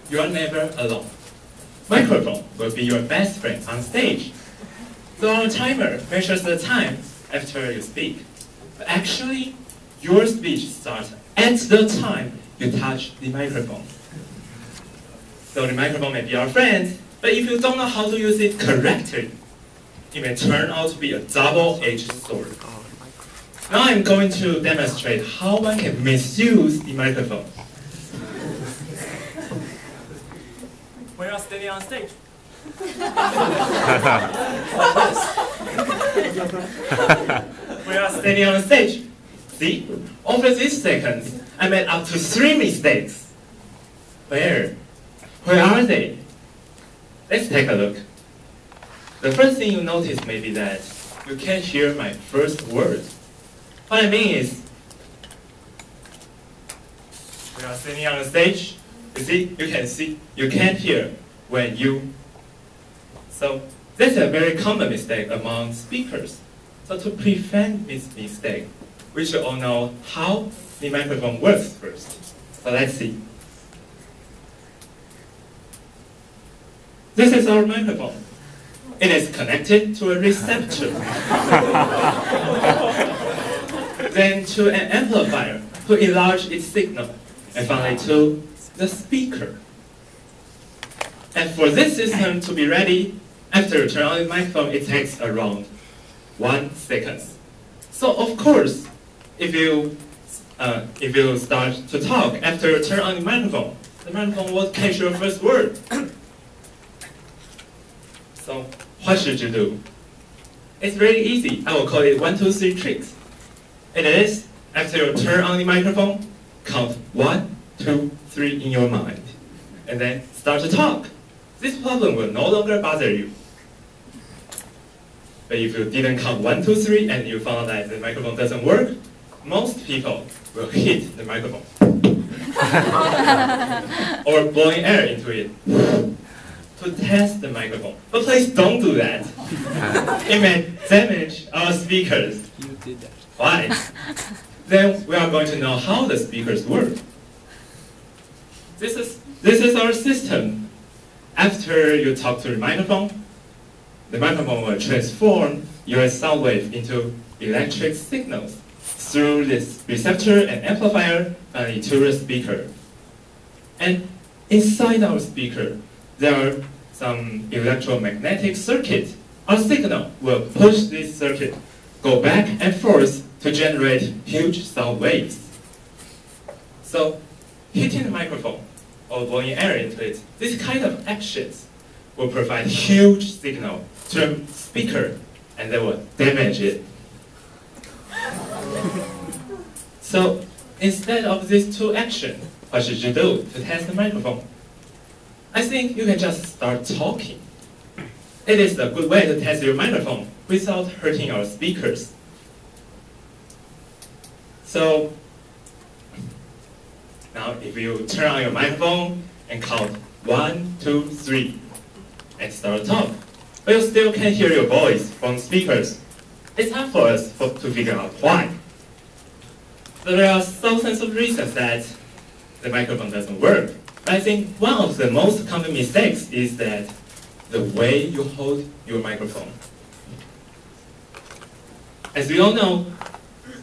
you are never alone. Microphone will be your best friend on stage. So our timer measures the time after you speak. But actually, your speech starts at the time you touch the microphone. So the microphone may be our friend, but if you don't know how to use it correctly, it may turn out to be a double-edged sword. Now I'm going to demonstrate how one can misuse the microphone. When you are standing on stage. We are standing on the stage. See, over these seconds, I made up to 3 mistakes. Where are they? Let's take a look. The first thing you notice may be that you can't hear my first word. What I mean is, we are standing on the stage. You can't hear when you. So that's a very common mistake among speakers. So to prevent this mistake, we should all know how the microphone works first. So let's see. This is our microphone. It is connected to a receptor, then to an amplifier to enlarge its signal, and finally to the speaker. And for this system to be ready, after you turn on the microphone, it takes around 1 second. So of course, if you start to talk after you turn on the microphone will catch your first word. So what should you do? It's really easy. I will call it 1, 2, 3 tricks. It is, after you turn on the microphone, count 1, 2, 3 in your mind, and then start to talk. This problem will no longer bother you. But if you didn't count 1, 2, 3 and you found out that the microphone doesn't work, most people will hit the microphone. Or blowing air into it to test the microphone. But please don't do that. It may damage our speakers. You did that. Why? Then we are going to know how the speakers work. This is our system. After you talk to the microphone will transform your sound wave into electric signals through this receptor and amplifier and to the speaker. And inside our speaker, there are some electromagnetic circuits. Our signal will push this circuit, go back and forth to generate huge sound waves. So, hitting the microphone or blowing air into it, this kind of actions will provide huge signal to the speaker and they will damage it. So, instead of these 2 actions, what should you do to test the microphone? I think you can just start talking. It is a good way to test your microphone without hurting our speakers. So, now if you turn on your microphone and count 1, 2, 3 and start to talk, but you still can't hear your voice from speakers, it's hard for us to figure out why. So there are thousands of reasons that the microphone doesn't work. But I think one of the most common mistakes is that the way you hold your microphone. As we all know,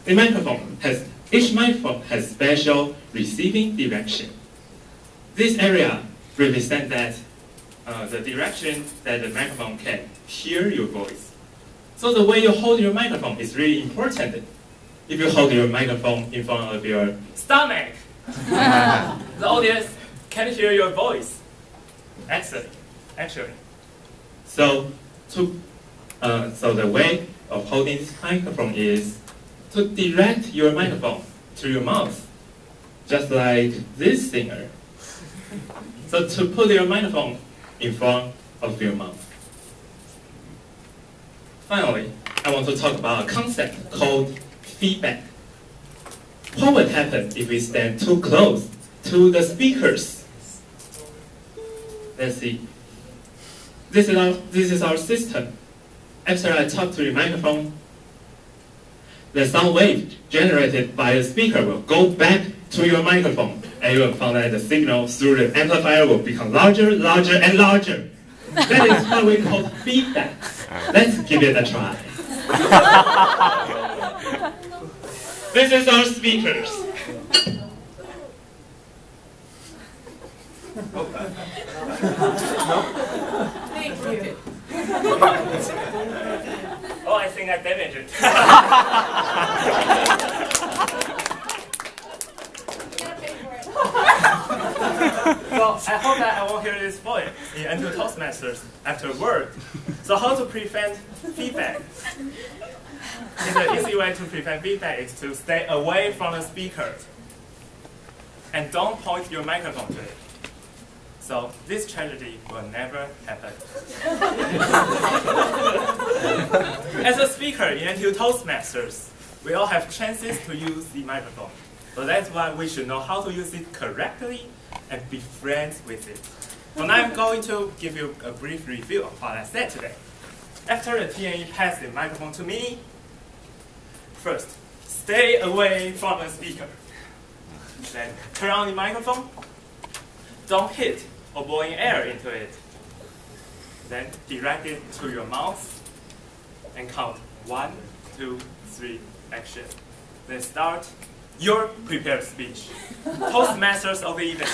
each microphone has special receiving direction. This area represents that the direction that the microphone can hear your voice. So the way you hold your microphone is really important. If you hold your microphone in front of your stomach, the audience can't hear your voice. Actually. So the way of holding this microphone is to direct your microphone to your mouth, just like this singer. So to put your microphone in front of your mouth. Finally, I want to talk about a concept called feedback. What would happen if we stand too close to the speakers? Let's see. This is our system. After I talk to the microphone, the sound wave generated by the speaker will go back to your microphone and you will find that the signal through the amplifier will become larger, larger, and larger. That is what we call feedback. Let's give it a try. This is our speakers. Thank you. Oh, I think I damaged it. So I hope that I won't hear this voice in N2 Toastmasters afterward. So how to prevent feedback? The easy way to prevent feedback is to stay away from the speaker and don't point your microphone to it. So this tragedy will never happen. As a speaker in N2 Toastmasters, we all have chances to use the microphone. So that's why we should know how to use it correctly and be friends with it. So now I'm going to give you a brief review of what I said today. After the TNE passed the microphone to me, first, stay away from the speaker. Then turn on the microphone. Don't hit or blow in air into it. Then direct it to your mouth and count 1, 2, 3, action. Then start your prepared speech. Toastmasters of the event.